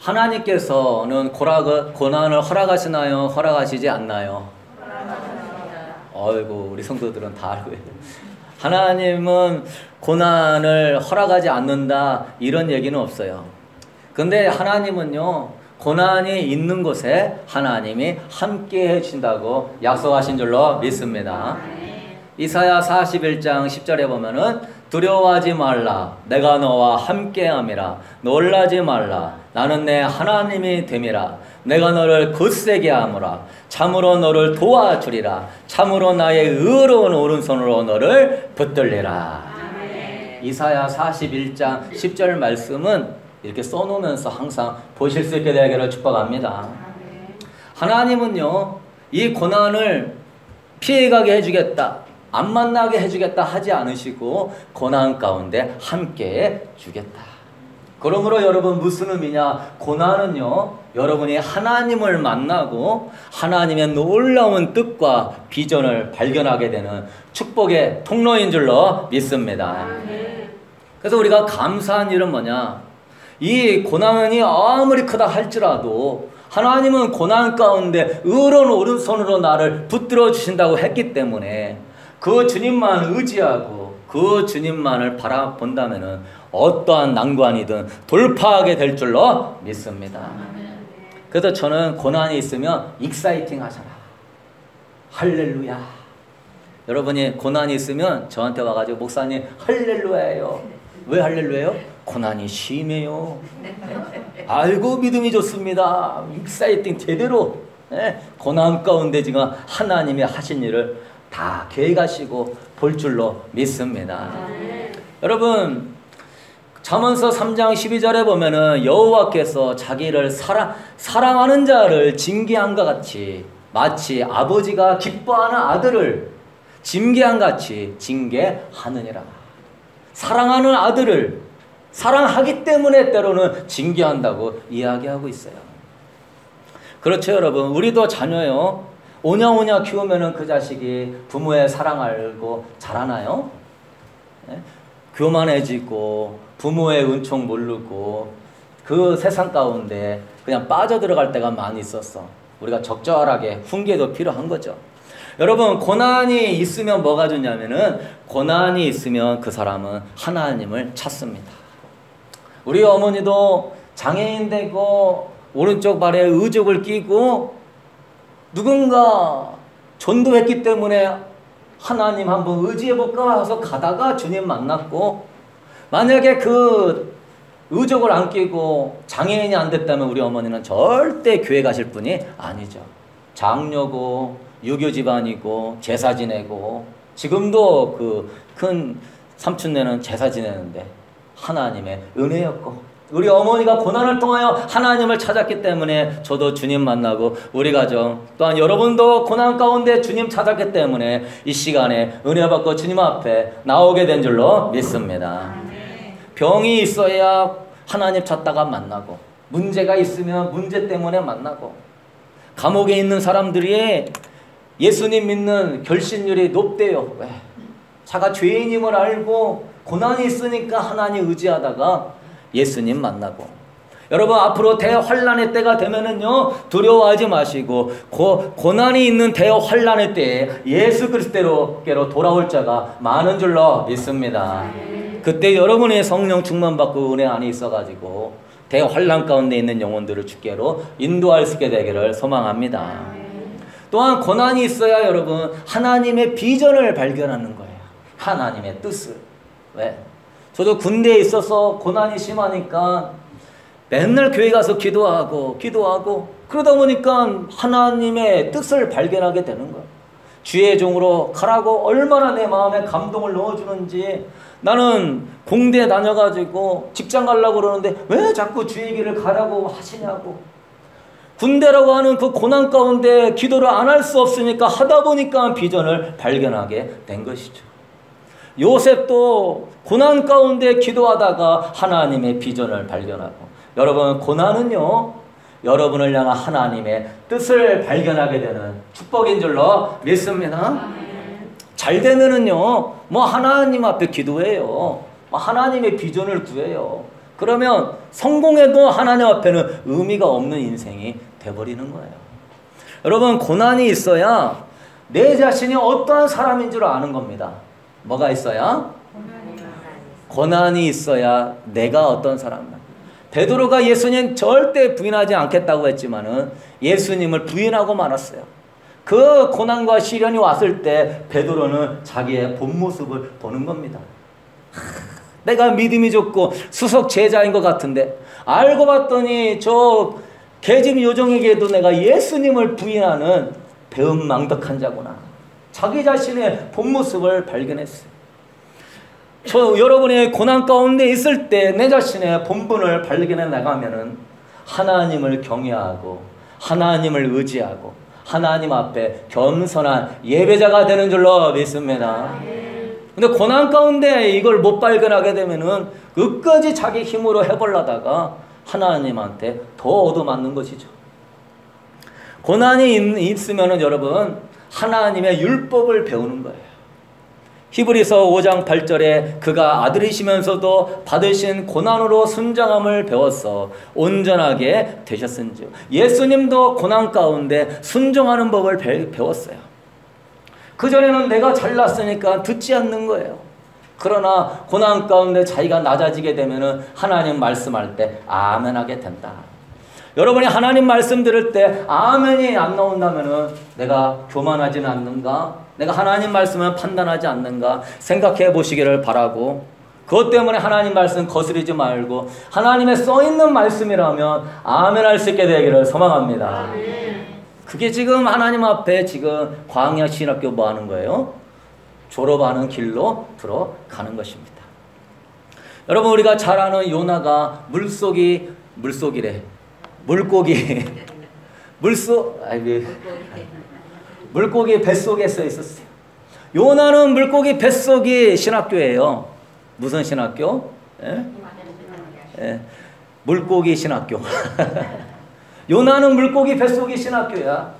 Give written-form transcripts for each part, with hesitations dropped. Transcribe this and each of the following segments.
하나님께서는 고난을 허락하시나요? 허락하시지 않나요? 어이구, 우리 성도들은 다 알고 있어요. 하나님은 고난을 허락하지 않는다 이런 얘기는 없어요. 근데 하나님은요, 고난이 있는 곳에 하나님이 함께 해주신다고 약속하신 줄로 믿습니다. 이사야 41장 10절에 보면은 두려워하지 말라, 내가 너와 함께함이라. 놀라지 말라, 나는 내 하나님이 됨이라. 내가 너를 굳세게 하노라. 참으로 너를 도와주리라. 참으로 나의 의로운 오른손으로 너를 붙들리라. 이사야 41장 10절 말씀은 이렇게 써놓으면서 항상 보실 수 있게 되기를 축복합니다. 하나님은요, 이 고난을 피해가게 해주겠다, 안 만나게 해주겠다 하지 않으시고 고난 가운데 함께 주겠다. 그러므로 여러분, 무슨 의미냐? 고난은요, 여러분이 하나님을 만나고 하나님의 놀라운 뜻과 비전을 발견하게 되는 축복의 통로인 줄로 믿습니다. 그래서 우리가 감사한 일은 뭐냐? 이 고난이 아무리 크다 할지라도 하나님은 고난 가운데 의로운 오른손으로 나를 붙들어 주신다고 했기 때문에 그 주님만 의지하고 그 주님만을 바라본다면 어떠한 난관이든 돌파하게 될 줄로 믿습니다. 그래서 저는 고난이 있으면 익사이팅 하잖아. 할렐루야. 여러분이 고난이 있으면 저한테 와가지고 목사님 할렐루야예요. 왜 할렐루야예요? 고난이 심해요. 아이고 믿음이 좋습니다. 익사이팅 제대로. 고난 가운데 지금 하나님이 하신 일을 다 계획하시고 볼 줄로 믿습니다. 여러분, 잠언서 3장 12절에 보면은 여호와께서 자기를 사랑하는 자를 징계한 것 같이, 마치 아버지가 기뻐하는 아들을 징계한 같이 징계하느니라. 사랑하는 아들을 사랑하기 때문에 때로는 징계한다고 이야기하고 있어요. 그렇죠, 여러분. 우리도 자녀요, 오냐오냐 키우면은 그 자식이 부모의 사랑 알고 자라나요? 교만해지고 부모의 은총 모르고 그 세상 가운데 그냥 빠져들어갈 때가 많이 있었어. 우리가 적절하게 훈계도 필요한 거죠. 여러분, 고난이 있으면 뭐가 좋냐면은, 고난이 있으면 그 사람은 하나님을 찾습니다. 우리 어머니도 장애인 되고 오른쪽 발에 의족을 끼고 누군가 전도했기 때문에 하나님 한번 의지해볼까 해서 가다가 주님 만났고, 만약에 그 의족을 안 끼고 장애인이 안 됐다면 우리 어머니는 절대 교회 가실 분이 아니죠. 장녀고 유교 집안이고 제사 지내고, 지금도 그 큰 삼촌네는 제사 지내는데 하나님의 은혜였고, 우리 어머니가 고난을 통하여 하나님을 찾았기 때문에 저도 주님 만나고, 우리 가정 또한 여러분도 고난 가운데 주님 찾았기 때문에 이 시간에 은혜 받고 주님 앞에 나오게 된 줄로 믿습니다. 병이 있어야 하나님 찾다가 만나고, 문제가 있으면 문제 때문에 만나고, 감옥에 있는 사람들이 예수님 믿는 결신율이 높대요. 왜? 자가 죄인임을 알고 고난이 있으니까 하나님 의지하다가 예수님 만나고. 여러분, 앞으로 대환란의 때가 되면은요, 두려워하지 마시고 고난이 있는 대환란의 때에 예수 그리스도께로 돌아올 자가 많은 줄로 믿습니다. 그때 여러분의 성령 충만받고 은혜 안에 있어가지고 대환란 가운데 있는 영혼들을 주께로 인도할 수 있게 되기를 소망합니다. 또한 고난이 있어야 여러분 하나님의 비전을 발견하는 거예요. 하나님의 뜻을. 왜? 저도 군대에 있어서 고난이 심하니까 맨날 교회 가서 기도하고 그러다 보니까 하나님의 뜻을 발견하게 되는 거예요. 주의 종으로 가라고 얼마나 내 마음에 감동을 넣어주는지. 나는 공대 다녀가지고 직장 가려고 그러는데 왜 자꾸 주의 길을 가라고 하시냐고. 군대라고 하는 그 고난 가운데 기도를 안 할 수 없으니까 하다 보니까 비전을 발견하게 된 것이죠. 요셉도 고난 가운데 기도하다가 하나님의 비전을 발견하고, 여러분, 고난은요, 여러분을 향한 하나님의 뜻을 발견하게 되는 축복인 줄로 믿습니다. 잘 되면은요, 뭐 하나님 앞에 기도해요. 뭐 하나님의 비전을 구해요. 그러면 성공해도 하나님 앞에는 의미가 없는 인생이 돼버리는 거예요. 여러분, 고난이 있어야 내 자신이 어떠한 사람인 줄 아는 겁니다. 뭐가 있어야? 고난이 있어야 내가 어떤 사람이야. 베드로가 예수님 절대 부인하지 않겠다고 했지만은 예수님을 부인하고 말았어요. 그 고난과 시련이 왔을 때 베드로는 자기의 본 모습을 보는 겁니다. 내가 믿음이 좋고 수석 제자인 것 같은데 알고 봤더니 저 계집 요정에게도 내가 예수님을 부인하는 배은망덕한 자구나. 자기 자신의 본 모습을 발견했어요. 여러분의 고난 가운데 있을 때 내 자신의 본분을 발견해 나가면은 하나님을 경외하고 하나님을 의지하고 하나님 앞에 겸손한 예배자가 되는 줄로 믿습니다. 근데 고난 가운데 이걸 못 발견하게 되면은 끝까지 자기 힘으로 해보려다가 하나님한테 더 얻어맞는 것이죠. 고난이 있으면은 여러분 하나님의 율법을 배우는 거예요. 히브리서 5장 8절에 그가 아들이시면서도 받으신 고난으로 순정함을 배워서 온전하게 되셨은즉. 예수님도 고난 가운데 순종하는 법을 배웠어요. 그전에는 내가 잘났으니까 듣지 않는 거예요. 그러나 고난 가운데 자기가 낮아지게 되면은 하나님 말씀할 때 아멘하게 된다. 여러분이 하나님 말씀 들을 때 아멘이 안 나온다면은 내가 교만하지는 않는가? 내가 하나님 말씀을 판단하지 않는가 생각해 보시기를 바라고, 그것 때문에 하나님 말씀 거스르지 말고 하나님의 써있는 말씀이라면 아멘할 수 있게 되기를 소망합니다. 아멘. 그게 지금 하나님 앞에 지금 광야 신학교 뭐 하는 거예요? 졸업하는 길로 들어가는 것입니다. 여러분, 우리가 잘 아는 요나가 물고기 뱃속에 서 있었어요. 요나는 물고기 뱃속이 신학교예요. 무슨 신학교? 물고기 신학교. 요나는 물고기 뱃속이 신학교야.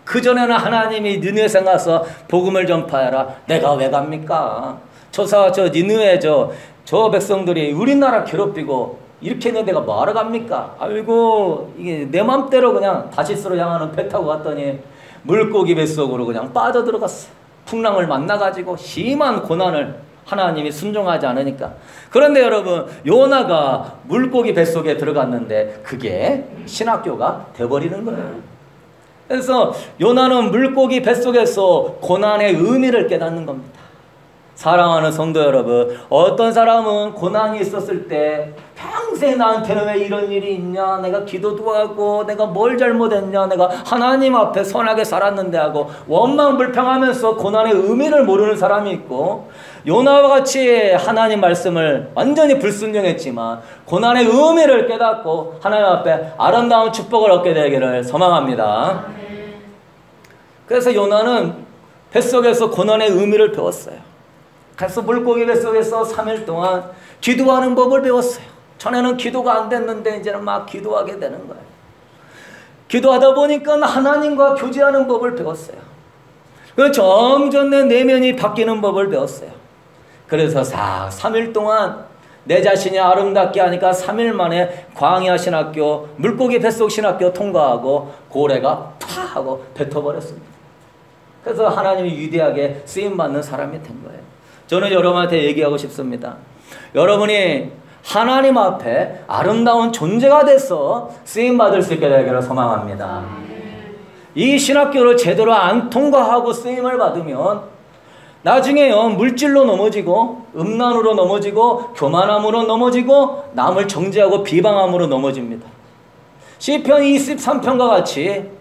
그전에는 하나님이 니느웨에 가서 복음을 전파해라. 내가 왜 갑니까? 저 니느웨 저 백성들이 우리나라 괴롭히고 이렇게 했는데 내가 뭐하러 갑니까? 아이고, 이게 내 맘대로 그냥 다시스로 향하는 배 타고 갔더니 물고기 뱃속으로 그냥 빠져들어갔어요. 풍랑을 만나가지고 심한 고난을 하나님이 순종하지 않으니까. 그런데 여러분, 요나가 물고기 뱃속에 들어갔는데 그게 신학교가 돼버리는 거예요. 그래서 요나는 물고기 뱃속에서 고난의 의미를 깨닫는 겁니다. 사랑하는 성도 여러분, 어떤 사람은 고난이 있었을 때 평생 나한테는 왜 이런 일이 있냐, 내가 기도도 하고 내가 뭘 잘못했냐, 내가 하나님 앞에 선하게 살았는데 하고 원망 불평하면서 고난의 의미를 모르는 사람이 있고, 요나와 같이 하나님 말씀을 완전히 불순종했지만 고난의 의미를 깨닫고 하나님 앞에 아름다운 축복을 얻게 되기를 소망합니다. 그래서 요나는 뱃속에서 고난의 의미를 배웠어요. 그래서 물고기 뱃속에서 3일 동안 기도하는 법을 배웠어요. 전에는 기도가 안 됐는데 이제는 막 기도하게 되는 거예요. 기도하다 보니까 하나님과 교제하는 법을 배웠어요. 그 점점 내 내면이 바뀌는 법을 배웠어요. 그래서 3일 동안 내 자신이 아름답게 하니까 3일 만에 광야 신학교, 물고기 뱃속 신학교 통과하고 고래가 파 하고 뱉어버렸습니다. 그래서 하나님이 위대하게 쓰임받는 사람이 된 거예요. 저는 여러분한테 얘기하고 싶습니다. 여러분이 하나님 앞에 아름다운 존재가 돼서 쓰임받을 수 있게 되기를 소망합니다. 이 신학교를 제대로 안 통과하고 쓰임을 받으면 나중에요, 물질로 넘어지고 음란으로 넘어지고 교만함으로 넘어지고 남을 정죄하고 비방함으로 넘어집니다. 시편 23편과 같이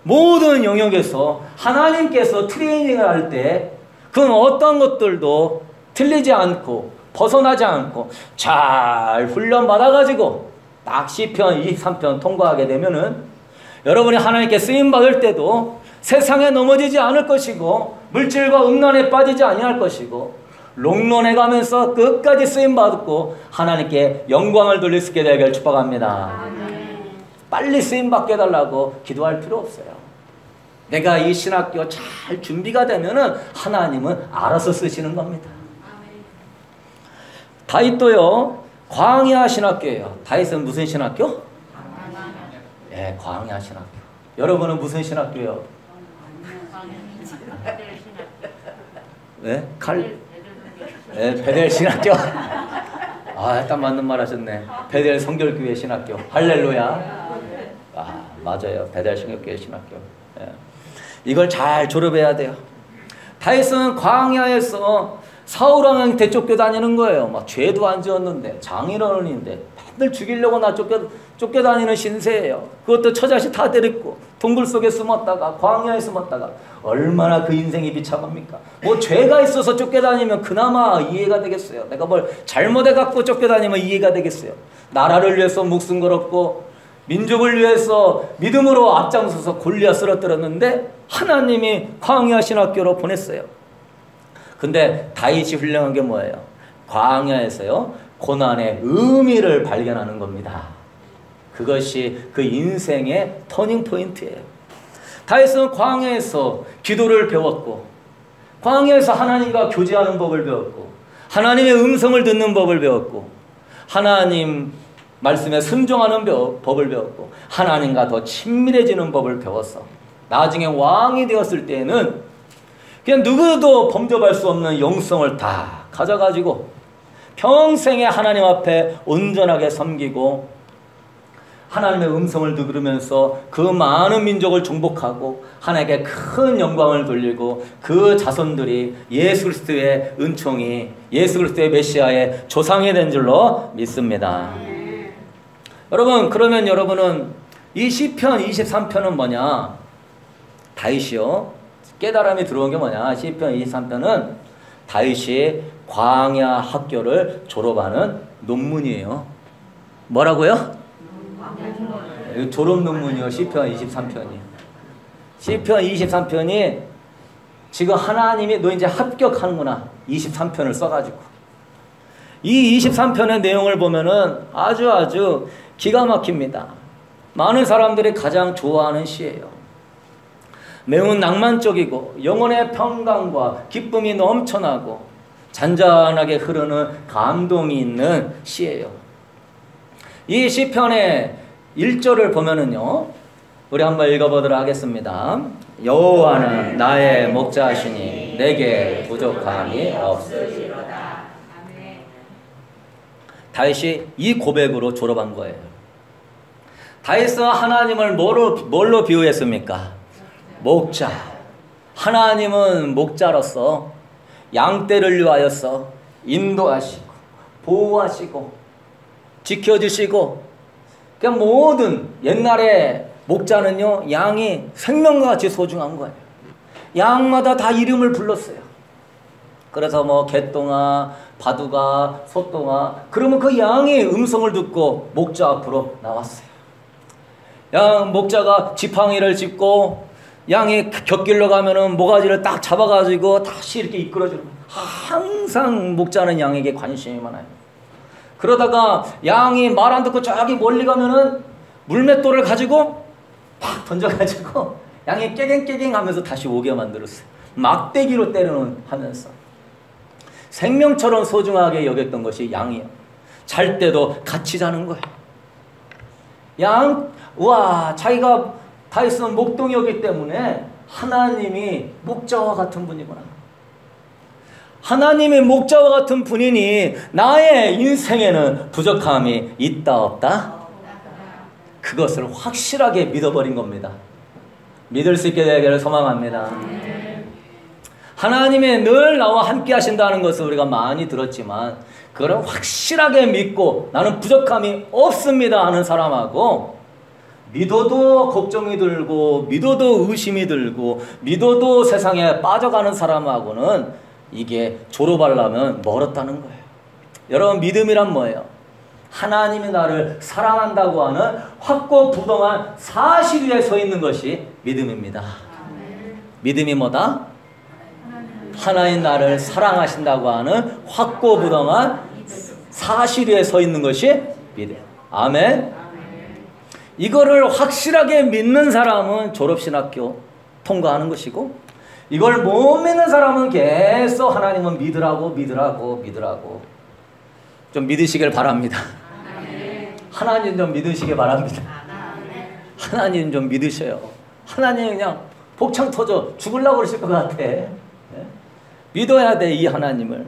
모든 영역에서 하나님께서 트레이닝을 할 때 그건 어떤 것들도 틀리지 않고 벗어나지 않고 잘 훈련받아가지고 딱 시편 23편 통과하게 되면은 여러분이 하나님께 쓰임받을 때도 세상에 넘어지지 않을 것이고 물질과 음란에 빠지지 아니할 것이고 롱런해 가면서 끝까지 쓰임받고 하나님께 영광을 돌릴 수 있게 되길 축복합니다. 빨리 쓰임받게 해달라고 기도할 필요 없어요. 내가 이 신학교 잘 준비가 되면은 하나님은 알아서 쓰시는 겁니다. 다윗도요, 광야 신학교예요. 다윗은 무슨 신학교? 예, 광야 신학교. 여러분은 무슨 신학교요? 네? 베델 신학교. 아, 딱 맞는 말 하셨네. 베델 성결교회 신학교. 할렐루야. 아, 맞아요. 베델 성결교회 신학교. 예. 이걸 잘 졸업해야 돼요. 다윗은 광야에서 사울왕한테 쫓겨다니는 거예요. 막 죄도 안 지었는데, 장인어른인데 다들 죽이려고 나 쫓겨다니는 신세예요. 그것도 처자식 다 데리고 동굴 속에 숨었다가 광야에 숨었다가 얼마나 그 인생이 비참합니까? 뭐 죄가 있어서 쫓겨다니면 그나마 이해가 되겠어요. 내가 뭘 잘못해갖고 쫓겨다니면 이해가 되겠어요. 나라를 위해서 목숨 걸었고 민족을 위해서 믿음으로 앞장서서 골리앗 쓰러뜨렸는데 하나님이 광야 신학교로 보냈어요. 근데 다윗이 훌륭한 게 뭐예요? 광야에서요, 고난의 의미를 발견하는 겁니다. 그것이 그 인생의 터닝 포인트예요. 다윗은 광야에서 기도를 배웠고, 광야에서 하나님과 교제하는 법을 배웠고, 하나님의 음성을 듣는 법을 배웠고, 하나님 말씀에 순종하는 법을 배웠고, 하나님과 더 친밀해지는 법을 배웠어. 나중에 왕이 되었을 때에는 그냥 누구도 범접할 수 없는 영성을 다 가져가지고 평생에 하나님 앞에 온전하게 섬기고 하나님의 음성을 들으면서 그 많은 민족을 정복하고 하나님께 큰 영광을 돌리고 그 자손들이 예수 그리스도의 은총이 예수 그리스도의 메시아의 조상이 된 줄로 믿습니다. 여러분, 그러면 여러분은 이 시편 23편은 뭐냐? 다윗이요, 깨달음이 들어온 게 뭐냐? 시편 23편은 다윗이 광야 학교를 졸업하는 논문이에요. 뭐라고요? 졸업 논문이요. 시편 23편이. 시편 23편이 지금 하나님이 너 이제 합격하는구나. 23편을 써가지고. 이 23편의 내용을 보면은 아주 기가 막힙니다. 많은 사람들이 가장 좋아하는 시예요. 매우 낭만적이고 영혼의 평강과 기쁨이 넘쳐나고 잔잔하게 흐르는 감동이 있는 시예요. 이 시편의 1절을 보면은요, 우리 한번 읽어보도록 하겠습니다. 여호와는 나의 목자시니 내게 부족함이 없으리로다. 다윗이 이 고백으로 졸업한 거예요. 다윗은 하나님을 뭘로 비유했습니까? 목자. 하나님은 목자로서 양떼를 위하여서 인도하시고 보호하시고 지켜주시고, 그냥 모든 옛날에 목자는요, 양이 생명과 같이 소중한 거예요. 양마다 다 이름을 불렀어요. 그래서 뭐 개똥아, 바둑아, 소똥아, 그러면 그 양이 음성을 듣고 목자 앞으로 나왔어요. 목자가 지팡이를 짚고 양이 곁길로 가면은 모가지를 딱 잡아가지고 다시 이렇게 이끌어주는 거예요. 항상 목자는 양에게 관심이 많아요. 그러다가 양이 말 안 듣고 저기 멀리 가면은 물맷돌을 가지고 팍 던져가지고 양이 깨갱깨갱 하면서 다시 오게 만들었어요. 막대기로 때려는 하면서 생명처럼 소중하게 여겼던 것이 양이에요. 잘 때도 같이 자는 거예요. 와, 자기가 다윗은 목동이었기 때문에 하나님이 목자와 같은 분이구나. 하나님의 목자와 같은 분이니 나의 인생에는 부족함이 있다 없다? 그것을 확실하게 믿어버린 겁니다. 믿을 수 있게 되기를 소망합니다. 하나님이 늘 나와 함께 하신다는 것을 우리가 많이 들었지만 그걸 확실하게 믿고 나는 부족함이 없습니다 하는 사람하고, 믿어도 걱정이 들고 믿어도 의심이 들고 믿어도 세상에 빠져가는 사람하고는 이게 졸업하려면 멀었다는 거예요. 여러분, 믿음이란 뭐예요? 하나님이 나를 사랑한다고 하는 확고부동한 사실 위에 서 있는 것이 믿음입니다. 믿음이 뭐다? 하나님 나를 사랑하신다고 하는 확고부동한 사실 위에 서 있는 것이 믿음. 아멘. 이거를 확실하게 믿는 사람은 졸업신학교 통과하는 것이고, 이걸 못 믿는 사람은 계속 하나님은 믿으라고. 좀 믿으시길 바랍니다. 하나님 좀 믿으시길 바랍니다. 하나님 좀 믿으셔요. 하나님 그냥 복창 터져 죽으려고 그러실 것 같아. 네? 믿어야 돼, 이 하나님을.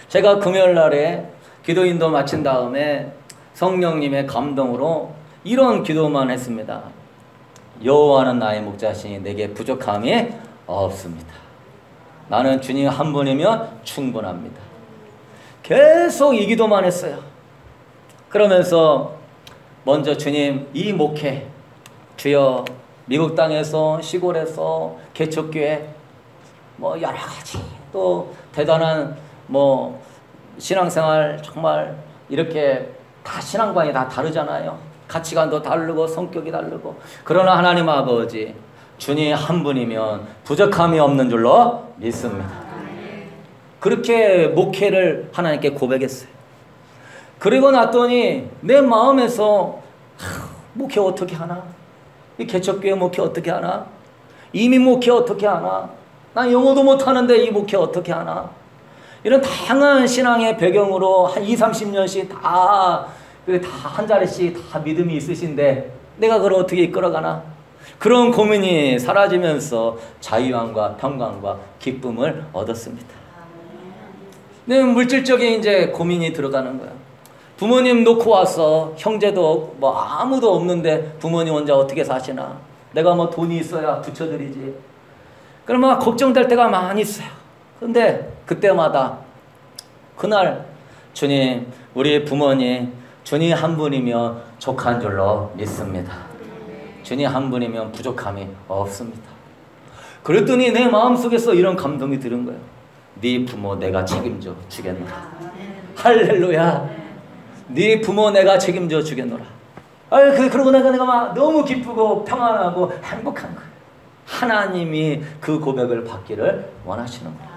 제가 금요일 날에 기도인도 마친 다음에 성령님의 감동으로 이런 기도만 했습니다. 여호와는 나의 목자시니 내게 부족함이 없습니다. 나는 주님 한 분이면 충분합니다. 계속 이 기도만 했어요. 그러면서 먼저 주님, 이 목회 주여, 미국 땅에서 시골에서 개척교회 뭐 여러 가지 또 대단한 뭐 신앙생활 정말 이렇게 다 신앙관이 다 다르잖아요. 가치관도 다르고 성격이 다르고. 그러나 하나님 아버지, 주님 한 분이면 부족함이 없는 줄로 믿습니다. 그렇게 목회를 하나님께 고백했어요. 그리고 났더니 내 마음에서 목회 어떻게 하나? 이 개척교회 목회 어떻게 하나? 이민 목회 어떻게 하나? 난 영어도 못하는데 이 목회 어떻게 하나? 이런 다양한 신앙의 배경으로 한 20, 30년씩 다 한 자리씩 다 믿음이 있으신데 내가 그걸 어떻게 이끌어가나? 그런 고민이 사라지면서 자유함과 평강과 기쁨을 얻었습니다. 네, 물질적인 이제 고민이 들어가는 거야. 부모님 놓고 와서 형제도 뭐 아무도 없는데 부모님 혼자 어떻게 사시나? 내가 뭐 돈이 있어야 붙여드리지. 그럼 막 걱정될 때가 많이 있어요. 근데 그때마다 그날 주님, 우리 부모님 주님 한 분이면 족한 줄로 믿습니다. 주님 한 분이면 부족함이 없습니다. 그랬더니 내 마음속에서 이런 감동이 들은 거예요. 네 부모 내가 책임져 주겠노라. 할렐루야. 네 부모 내가 책임져 주겠노라. 그러고 내가 막 너무 기쁘고 평안하고 행복한 거예요. 하나님이 그 고백을 받기를 원하시는 거예요.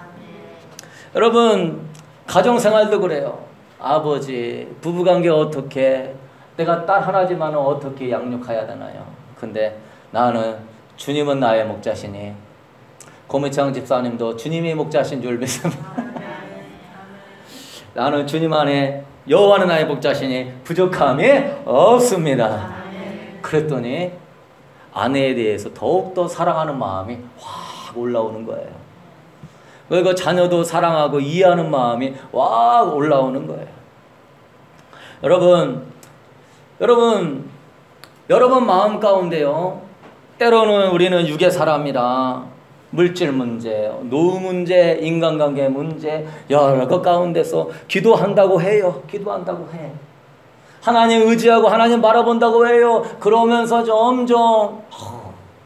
여러분, 가정생활도 그래요. 아버지, 부부관계 어떻게, 내가 딸 하나지만 어떻게 양육해야 되나요? 근데 나는 주님은 나의 목자시니, 고미창 집사님도 주님이 목자신 줄 믿습니다. 나는 주님 안에 여호와는 나의 목자시니 부족함이 없습니다. 그랬더니 아내에 대해서 더욱더 사랑하는 마음이 확 올라오는 거예요. 그리고 자녀도 사랑하고 이해하는 마음이 확 올라오는 거예요. 여러분 마음 가운데요, 때로는 우리는 육의 사람이라 물질 문제, 노후 문제, 인간관계 문제 여러 것 가운데서 기도한다고 해요. 기도한다고 해. 하나님 의지하고 하나님 바라본다고 해요. 그러면서 점점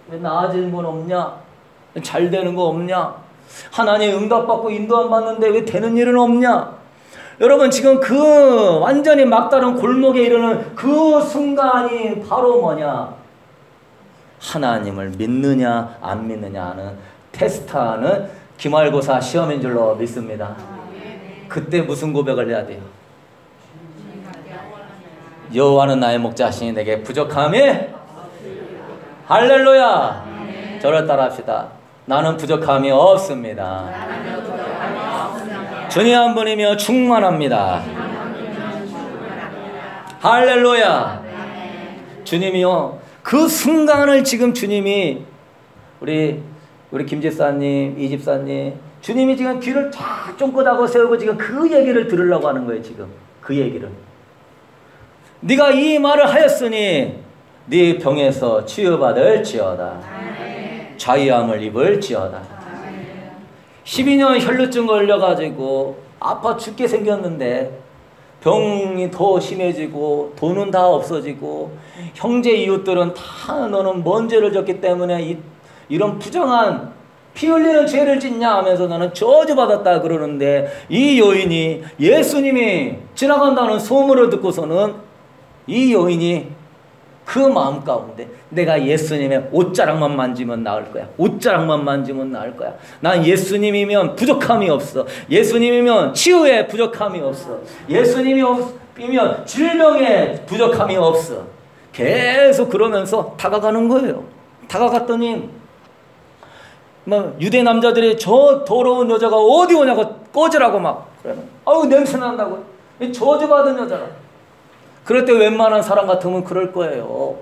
왜 나아지는 건 없냐? 잘 되는 거 없냐? 하나님 응답받고 인도 안 받는데 왜 되는 일은 없냐? 여러분, 지금 그 완전히 막다른 골목에 이르는 그 순간이 바로 뭐냐? 하나님을 믿느냐 안 믿느냐 하는 테스트하는 기말고사 시험인 줄로 믿습니다. 그때 무슨 고백을 해야 돼요? 여호와는 나의 목자시니 내게 부족함이 할렐루야. 저를 따라합시다. 나는 부족함이 없습니다. 주님 한 분이며 충만합니다. 할렐루야. 주님이요, 그 순간을 지금 주님이 우리 김 집사님, 이 집사님, 주님이 지금 귀를 쫙 쫑긋하고 세우고 지금 그 얘기를 들으려고 하는 거예요. 지금 그 얘기를. 네가 이 말을 하였으니 네 병에서 치유받을지어다. 자유함을 입을지어다. 12년 혈루증 걸려가지고 아파 죽게 생겼는데 병이 더 심해지고 돈은 다 없어지고 형제 이웃들은 다 너는 뭔 죄를 졌기 때문에 이런 부정한 피 흘리는 죄를 짓냐 하면서 너는 저주받았다 그러는데, 이 여인이 예수님이 지나간다는 소문을 듣고서는 이 여인이 그 마음 가운데 내가 예수님의 옷자락만 만지면 나을 거야. 옷자락만 만지면 나을 거야. 난 예수님이면 부족함이 없어. 예수님이면 치유에 부족함이 없어. 예수님이면 질병에 부족함이 없어. 계속 그러면서 다가가는 거예요. 다가갔더니 뭐 유대 남자들이 저 더러운 여자가 어디 오냐고 꺼지라고 막 그러면, 아우 냄새 난다고. 저주받은 여자라. 그럴 때 웬만한 사람 같으면 그럴 거예요.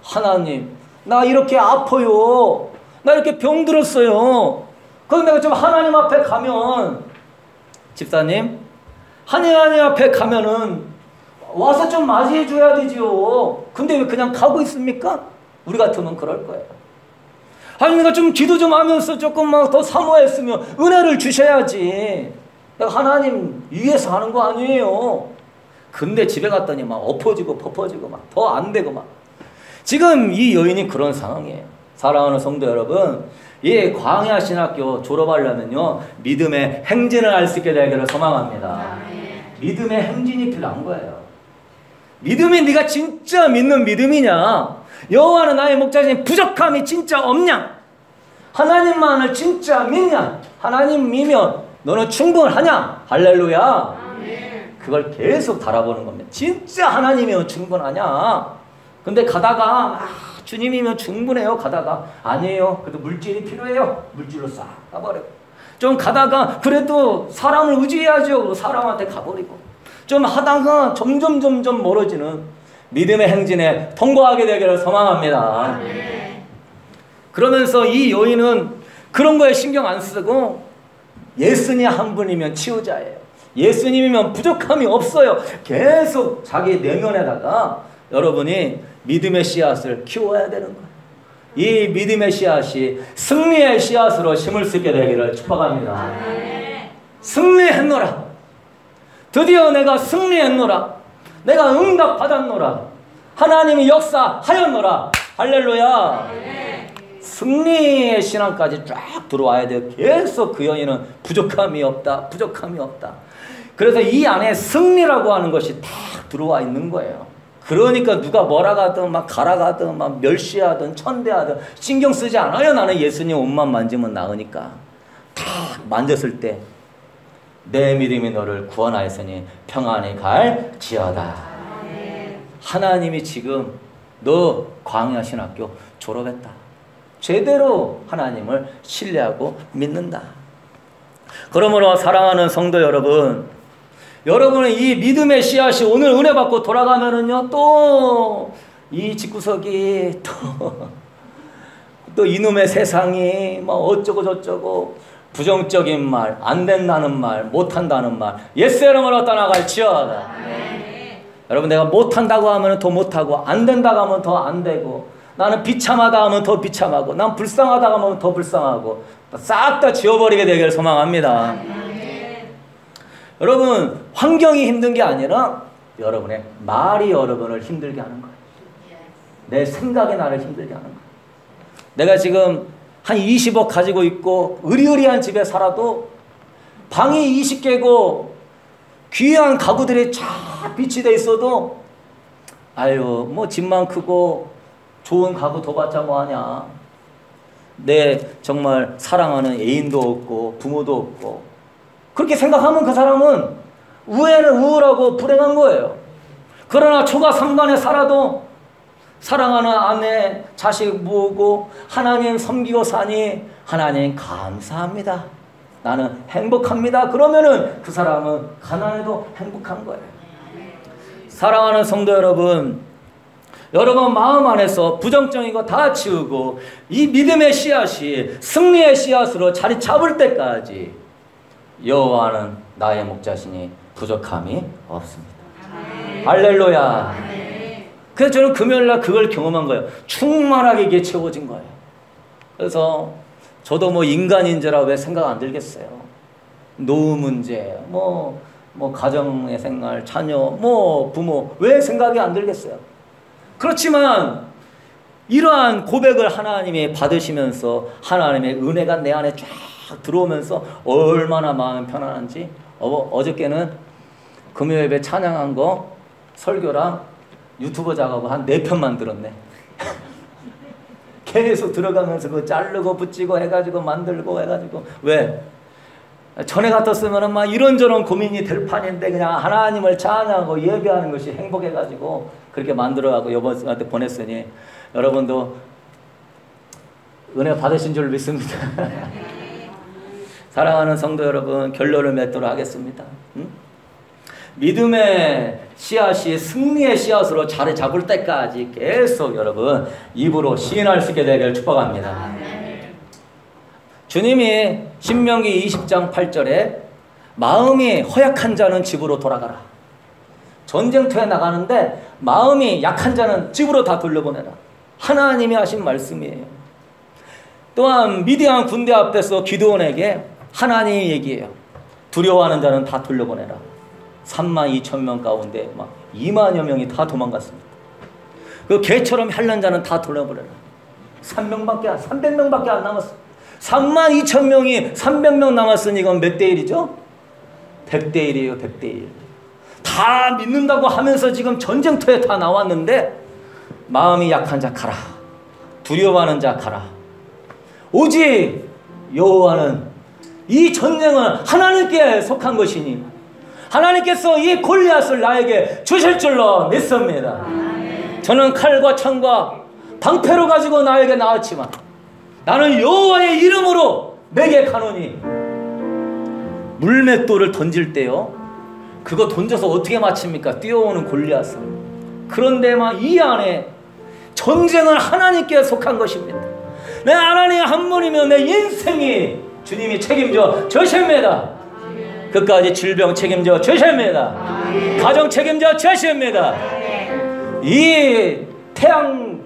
하나님, 나 이렇게 아파요. 나 이렇게 병들었어요. 그럼 내가 좀 하나님 앞에 가면, 집사님, 하나님 앞에 가면은 와서 좀 맞이해 줘야 되지요. 근데 왜 그냥 가고 있습니까? 우리 같으면 그럴 거예요. 아니, 내가 좀 기도 좀 하면서 조금만 더 사모했으면 은혜를 주셔야지. 내가 하나님 위해서 하는 거 아니에요. 근데 집에 갔더니 막 엎어지고 퍼퍼지고 막 더 안 되고 막. 지금 이 여인이 그런 상황이에요. 사랑하는 성도 여러분, 이 광야 신학교 졸업하려면요, 믿음의 행진을 할 수 있게 되기를 소망합니다. 믿음의 행진이 필요한 거예요. 믿음이 네가 진짜 믿는 믿음이냐? 여호와는 나의 목자시니 부족함이 진짜 없냐? 하나님만을 진짜 믿냐? 하나님 믿으면 너는 충분하냐? 할렐루야. 그걸 계속 달아보는 겁니다. 진짜 하나님이면 충분하냐? 근데 가다가 주님이면 충분해요. 가다가 아니에요. 그래도 물질이 필요해요. 물질로 싹 가버리고. 좀 가다가 그래도 사람을 의지해야죠. 사람한테 가버리고. 좀 하다가 점점 멀어지는 믿음의 행진에 통과하게 되기를 소망합니다. 그러면서 이 여인은 그런 거에 신경 안 쓰고 예수님 한 분이면 치유자예요. 예수님이면 부족함이 없어요. 계속 자기 내면에다가 여러분이 믿음의 씨앗을 키워야 되는 거예요. 이 믿음의 씨앗이 승리의 씨앗으로 심을 수 있게 되기를 축복합니다. 승리했노라. 드디어 내가 승리했노라. 내가 응답 받았노라. 하나님이 역사하였노라. 할렐루야. 승리의 신앙까지 쫙 들어와야 돼요. 계속 그 여인은 부족함이 없다. 부족함이 없다. 그래서 이 안에 승리라고 하는 것이 다 들어와 있는 거예요. 그러니까 누가 뭐라 가든 막 가라 가든 막 멸시하든 천대하든 신경 쓰지 않아요. 나는 예수님 옷만 만지면 나으니까. 다 만졌을 때 내 믿음이 너를 구원하였으니 평안히 갈지어다. 하나님이 지금 너 광야 신학교 졸업했다. 제대로 하나님을 신뢰하고 믿는다. 그러므로 사랑하는 성도 여러분, 여러분은 이 믿음의 씨앗이 오늘 은혜 받고 돌아가면은요, 또 이 집구석이 또 이놈의 세상이 뭐 어쩌고 저쩌고 부정적인 말, 안 된다는 말, 못한다는 말, 예수의 이름으로 떠나갈지어다. 여러분, 내가 못한다고 하면 더 못하고, 안 된다고 하면 더 안 되고, 나는 비참하다 하면 더 비참하고, 난 불쌍하다 하면 더 불쌍하고, 싹 다 지워버리게 되기를 소망합니다. 여러분, 환경이 힘든 게 아니라 여러분의 말이 여러분을 힘들게 하는 거예요. 내 생각이 나를 힘들게 하는 거예요. 내가 지금 한 20억 가지고 있고 의리의리한 집에 살아도 방이 20개고 귀한 가구들이 쫙 비치돼 있어도 아유, 뭐 집만 크고 좋은 가구 더 받자 뭐하냐. 내 정말 사랑하는 애인도 없고 부모도 없고, 그렇게 생각하면 그 사람은 우울하고 불행한 거예요. 그러나 초가 삼간에 살아도 사랑하는 아내, 자식 모으고 하나님 섬기고 사니 하나님 감사합니다. 나는 행복합니다. 그러면은 그 사람은 가난해도 행복한 거예요. 사랑하는 성도 여러분, 여러분 마음 안에서 부정적인 거 다 치우고 이 믿음의 씨앗이 승리의 씨앗으로 자리 잡을 때까지 여호와는 나의 목자시니 부족함이 없습니다. 할렐루야. 그래서 저는 금요일날 그걸 경험한 거예요. 충만하게 이게 채워진 거예요. 그래서 저도 뭐 인간인지라 왜 생각 안 들겠어요. 노후 문제, 뭐 가정의 생활, 자녀, 뭐 부모, 왜 생각이 안 들겠어요. 그렇지만 이러한 고백을 하나님이 받으시면서 하나님의 은혜가 내 안에 쫙 들어오면서 얼마나 마음이 편안한지. 어저께는 금요 예배 찬양한 거 설교랑 유튜브 작업을 한 4편만 들었네. 계속 들어가면서 그거 자르고 붙이고 해가지고 만들고 해가지고. 왜? 전에 같았으면 막 이런저런 고민이 될 판인데 그냥 하나님을 찬양하고 예배하는 것이 행복해가지고 그렇게 만들어가고 여러분한테 보냈으니 여러분도 은혜 받으신 줄 믿습니다. 사랑하는 성도 여러분, 결론을 맺도록 하겠습니다. 믿음의 씨앗이 승리의 씨앗으로 자리 잡을 때까지 계속 여러분 입으로 시인할 수 있게 되기를 축복합니다. 주님이 신명기 20장 8절에 마음이 허약한 자는 집으로 돌아가라. 전쟁터에 나가는데 마음이 약한 자는 집으로 다 돌려보내라. 하나님이 하신 말씀이에요. 또한 미디안 군대 앞에서 기드온에게 하나님이 얘기해요. 두려워하는 자는 다 돌려보내라. 32,000명 가운데 막 2만여 명이 다 도망갔습니다. 그 개처럼 핥는 자는 다 돌려보내라. 300명밖에 안 남았어. 32,000명이 300명 남았으니 이건 몇 대 1이죠? 100대 1이에요. 100대 1. 다 믿는다고 하면서 지금 전쟁터에 다 나왔는데 마음이 약한 자 가라. 두려워하는 자 가라. 오직 여호와는 이 전쟁은 하나님께 속한 것이니 하나님께서 이 골리앗을 나에게 주실 줄로 믿습니다. 저는 칼과 창과 방패로 가지고 나에게 나왔지만 나는 여호와의 이름으로 내게 가노니. 물맷돌을 던질 때요, 그거 던져서 어떻게 맞춥니까? 뛰어오는 골리앗을. 그런데 막 이 안에 전쟁은 하나님께 속한 것입니다. 내 하나님 한 분이면 내 인생이 주님이 책임져 주십니다. 끝까지 질병 책임져 주십니다. 가정 책임져 주십니다. 이 태양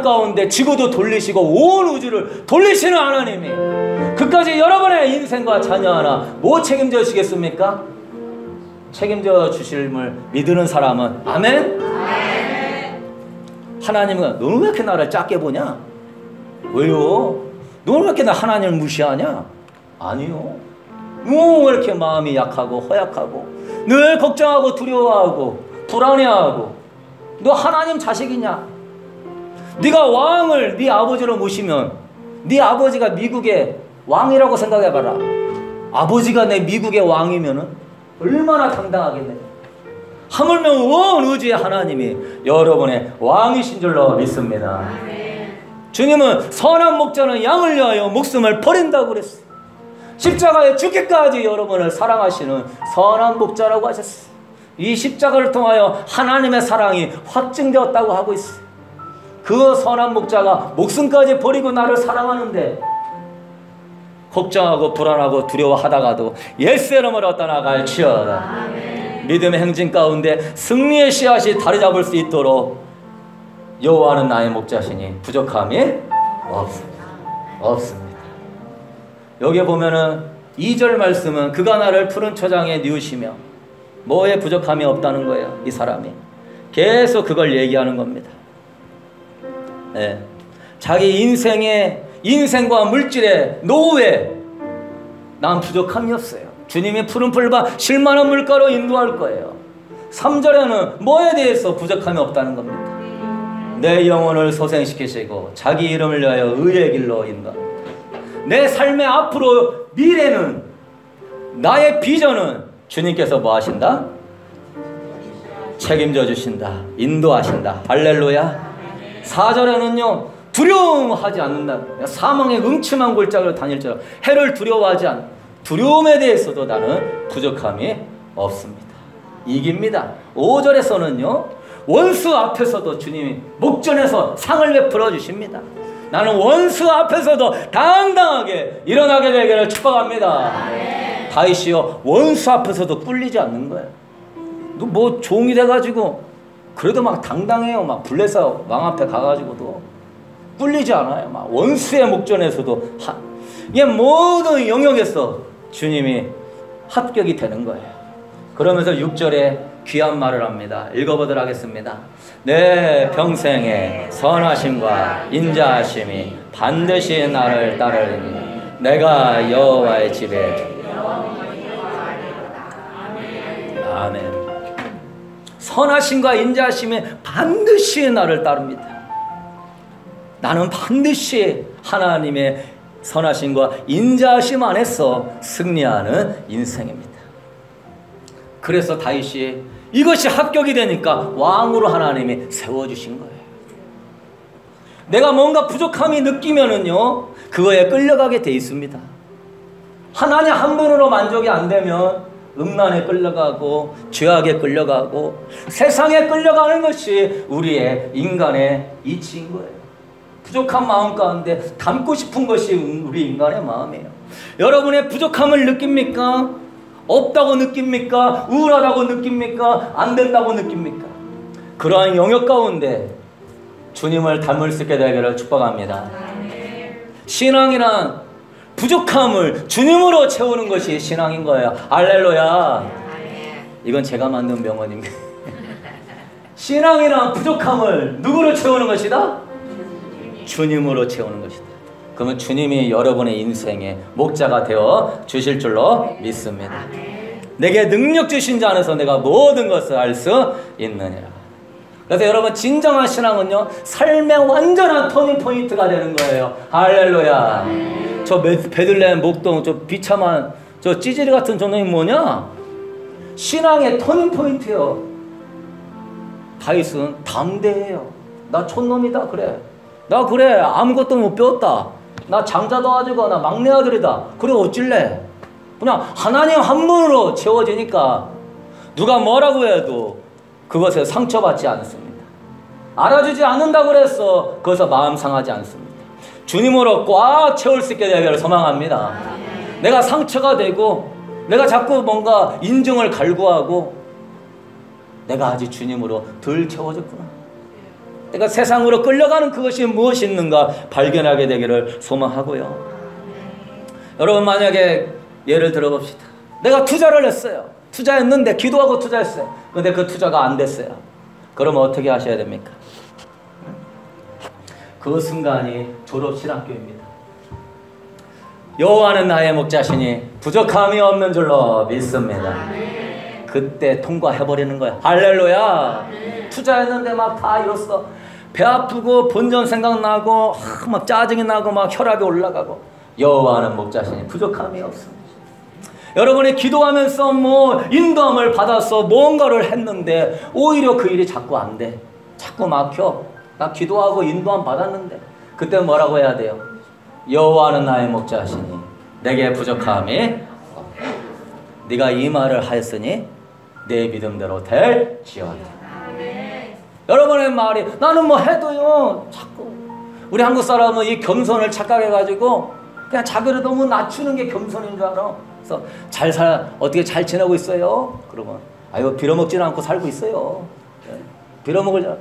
가운데 지구도 돌리시고 온 우주를 돌리시는 하나님이 끝까지 여러분의 인생과 자녀 하나 뭐 책임져 주시겠습니까? 책임져 주실을 믿는 사람은 아멘? 하나님은 너는 왜 이렇게 나를 작게 보냐? 왜요? 너는 왜 이렇게 나 하나님을 무시하냐? 아니요. 왜 이렇게 마음이 약하고 허약하고 늘 걱정하고 두려워하고 불안해하고 너 하나님 자식이냐? 네가 왕을 네 아버지로 모시면 네 아버지가 미국의 왕이라고 생각해봐라. 아버지가 내 미국의 왕이면은 얼마나 당당하겠네. 하물며 온 우주의 하나님이 여러분의 왕이신 줄로 믿습니다. 주님은 선한 목자는 양을 위하여 목숨을 버린다고 그랬어요. 십자가에 죽기까지 여러분을 사랑하시는 선한 목자라고 하셨어요. 이 십자가를 통하여 하나님의 사랑이 확증되었다고 하고 있어요. 그 선한 목자가 목숨까지 버리고 나를 사랑하는데 걱정하고 불안하고 두려워하다가도 예수 이름으로 떠나갈지어다. 믿음의 행진 가운데 승리의 씨앗이 다리 잡을 수 있도록 여호와는 나의 목자시니 부족함이 없습니다. 여기 보면은 2절 말씀은 그가 나를 푸른 초장에 뉘우시며 뭐에 부족함이 없다는 거예요. 이 사람이 계속 그걸 얘기하는 겁니다. 네. 자기 인생과 물질의 노후에 난 부족함이 없어요. 주님이 푸른 풀과 쉴만한 물가로 인도할 거예요. 3절에는 뭐에 대해서 부족함이 없다는 겁니다. 내 영혼을 소생시키시고 자기 이름을 위하여 의의 길로 인도합니다. 내 삶의 앞으로 미래는 나의 비전은 주님께서 뭐 하신다? 책임져 주신다. 인도하신다. 할렐루야. 4절에는요 두려움하지 않는다. 사망의 음침한 골짜기로 다닐지라도 해를 두려워하지 않는다. 두려움에 대해서도 나는 부족함이 없습니다. 이깁니다. 5절에서는요 원수 앞에서도 주님이 목전에서 상을 베풀어 주십니다. 나는 원수 앞에서도 당당하게 일어나게 되기를 축복합니다. 다윗이요 원수 앞에서도 꿀리지 않는 거예요. 뭐 종이 돼가지고 그래도 막 당당해요. 막 블레셋 왕 앞에 가가지고도 꿀리지 않아요. 막 원수의 목전에서도 이게 모든 영역에서 주님이 합격이 되는 거예요. 그러면서 6절에 귀한 말을 합니다. 읽어보도록 하겠습니다. 내 평생에 선하심과 인자하심이 반드시 나를 따르리니 내가 여호와의 집에 아멘. 선하심과 인자하심이 반드시 나를 따릅니다. 나는 반드시 하나님의 선하심과 인자하심 안에서 승리하는 인생입니다. 그래서 다윗이 이것이 합격이 되니까 왕으로 하나님이 세워주신 거예요. 내가 뭔가 부족함이 느끼면은요 그거에 끌려가게 돼 있습니다. 하나님 한 분으로 만족이 안 되면 음란에 끌려가고 죄악에 끌려가고 세상에 끌려가는 것이 우리의 인간의 이치인 거예요. 부족한 마음 가운데 담고 싶은 것이 우리 인간의 마음이에요. 여러분의 부족함을 느낍니까? 없다고 느낍니까? 우울하다고 느낍니까? 안 된다고 느낍니까? 그러한 영역 가운데 주님을 닮을 수 있게 되기를 축복합니다. 신앙이란 부족함을 주님으로 채우는 것이 신앙인 거예요. 할렐루야. 이건 제가 만든 명언입니다. 신앙이란 부족함을 누구로 채우는 것이다? 주님으로 채우는 것이다. 그러면 주님이 여러분의 인생의 목자가 되어 주실 줄로 믿습니다. 내게 능력 주신 자 안에서 내가 모든 것을 알 수 있느니라. 그래서 여러분 진정한 신앙은요, 삶의 완전한 터닝포인트가 되는 거예요. 할렐루야. 저 베들레헴 목동 저 비참한 저 찌질이 같은 저놈이 뭐냐? 신앙의 터닝포인트예요. 다윗은 담대해요. 나 촌놈이다 그래. 나 그래 아무것도 못 배웠다. 나 장자도 아니고 나 막내 아들이다. 그래 어찔래? 그냥 하나님 한 분으로 채워지니까 누가 뭐라고 해도 그것에 상처받지 않습니다. 알아주지 않는다고 그래서 그것에 마음 상하지 않습니다. 주님으로 꽉 채울 수 있게 되기를 소망합니다. 내가 상처가 되고 내가 자꾸 뭔가 인정을 갈구하고 내가 아직 주님으로 덜 채워졌구나. 내가 세상으로 끌려가는 그것이 무엇이 있는가 발견하게 되기를 소망하고요. 여러분 만약에 예를 들어봅시다. 내가 투자를 했어요. 투자했는데 기도하고 투자했어요. 근데 그 투자가 안 됐어요. 그러면 어떻게 하셔야 됩니까? 그 순간이 졸업신학교입니다. 여호와는 나의 목자시니 부족함이 없는 줄로 믿습니다. 그때 통과해버리는 거야. 할렐루야. 투자했는데 막 다 잃었어. 배 아프고 본전 생각나고 막 짜증이 나고 막 혈압이 올라가고 여호와는 목자시니 부족함이 없습니다. 여러분이 기도하면서 뭐 인도함을 받아서 뭔가를 했는데 오히려 그 일이 자꾸 안 돼. 자꾸 막혀. 나 기도하고 인도함 받았는데 그때 뭐라고 해야 돼요? 여호와는 나의 목자시니 내게 부족함이 없다. 네가 이 말을 하였으니 내 믿음대로 될지어다. 여러분의 말이 나는 뭐 해도요 자꾸 우리 한국 사람은 이 겸손을 착각해가지고 그냥 자기를 너무 낮추는 게 겸손인 줄 알아. 그래서 어떻게 잘 지내고 있어요? 그러면 아유 빌어먹지는 않고 살고 있어요. 빌어먹을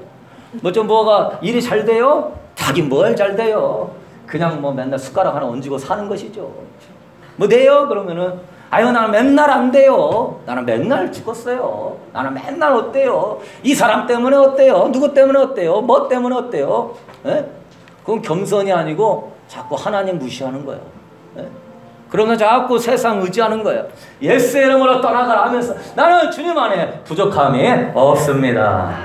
뭐 좀 뭐가 일이 잘 돼요? 하긴 뭘 잘 돼요. 그냥 뭐 맨날 숟가락 하나 얹고 사는 것이죠. 뭐 돼요? 그러면은 아유 나는 맨날 안 돼요. 나는 맨날 죽었어요. 나는 맨날 어때요? 이 사람 때문에 어때요? 누구 때문에 어때요? 뭐 때문에 어때요? 에? 그건 겸손이 아니고 자꾸 하나님 무시하는 거예요. 에? 그러면 자꾸 세상 의지하는 거예요. 예수의 이름으로 떠나가라 하면서 나는 주님 안에 부족함이 없습니다.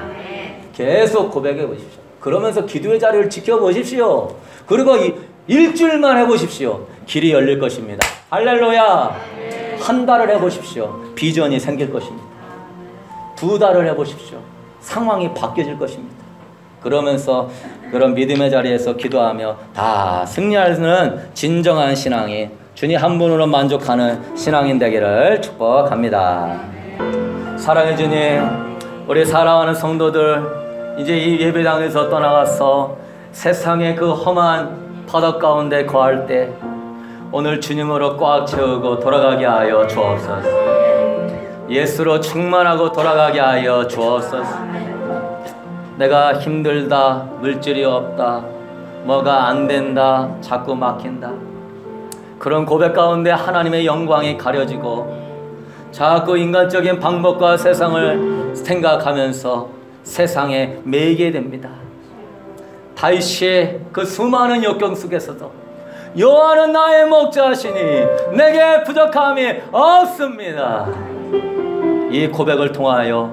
계속 고백해 보십시오. 그러면서 기도의 자리를 지켜보십시오. 그리고 일주일만 해보십시오. 길이 열릴 것입니다. 할렐루야. 한 달을 해보십시오. 비전이 생길 것입니다. 2달을 해보십시오. 상황이 바뀌어질 것입니다. 그러면서 그런 믿음의 자리에서 기도하며 다 승리하는 진정한 신앙이 주님 한 분으로 만족하는 신앙인 되기를 축복합니다. 사랑해 주님, 우리 사랑하는 성도들 이제 이 예배당에서 떠나가서 세상의 그 험한 바닥 가운데 거할 때 오늘 주님으로 꽉 채우고 돌아가게 하여 주옵소서. 예수로 충만하고 돌아가게 하여 주옵소서. 내가 힘들다, 물질이 없다, 뭐가 안 된다, 자꾸 막힌다. 그런 고백 가운데 하나님의 영광이 가려지고 자꾸 인간적인 방법과 세상을 생각하면서 세상에 매이게 됩니다. 다윗의 그 수많은 역경 속에서도 여호와는 나의 목자시니 내게 부족함이 없습니다. 이 고백을 통하여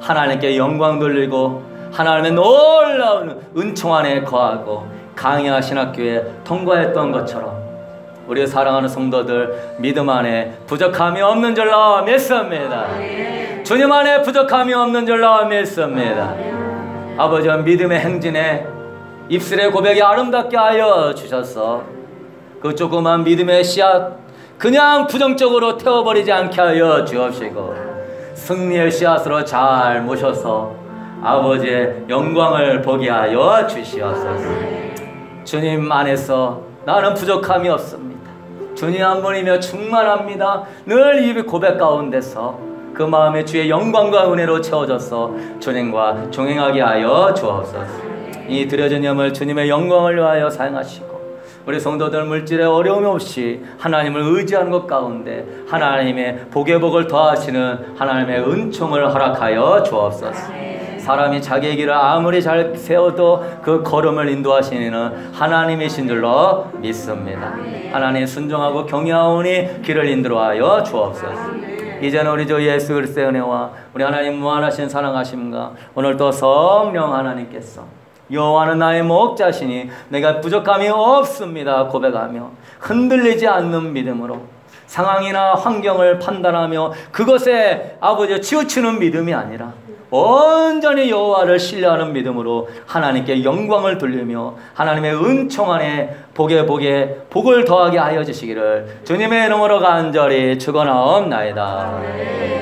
하나님께 영광 돌리고 하나님의 놀라운 은총 안에 거하고 강야 신학교에 통과했던 것처럼 우리 사랑하는 성도들 믿음 안에 부족함이 없는 줄로 믿습니다. 주님 안에 부족함이 없는 줄로 믿습니다. 아버지와 믿음의 행진에 입술의 고백이 아름답게 하여 주셔서 그 조그만 믿음의 씨앗 그냥 부정적으로 태워버리지 않게 하여 주옵시고 승리의 씨앗으로 잘 모셔서 아버지의 영광을 보게 하여 주시옵소서. 주님 안에서 나는 부족함이 없습니다. 주님 한 분이며 충만합니다. 늘 이 고백 가운데서 그 마음에 주의 영광과 은혜로 채워져서 주님과 종행하게 하여 주옵소서. 이 드려진 염을 주님의 영광을 위하여 사용하시고 우리 성도들 물질에 어려움 없이 하나님을 의지하는 것 가운데 하나님의 복의 복을 더하시는 하나님의 은총을 허락하여 주옵소서. 사람이 자기의 길을 아무리 잘 세워도 그 걸음을 인도하시는 하나님이신 줄로 믿습니다. 하나님 순종하고 경외하오니 길을 인도하여 주옵소서. 이제는 우리 주 예수 그리스도의 은혜와 우리 하나님 무한하신 사랑하심과 오늘도 성령 하나님께서 여호와는 나의 목자시니 내가 부족함이 없습니다 고백하며 흔들리지 않는 믿음으로 상황이나 환경을 판단하며 그것에 아버지 치우치는 믿음이 아니라 온전히 여호와를 신뢰하는 믿음으로 하나님께 영광을 돌리며 하나님의 은총 안에 복에 복을 더하게 하여 주시기를 주님의 이름으로 간절히 축원하옵나이다.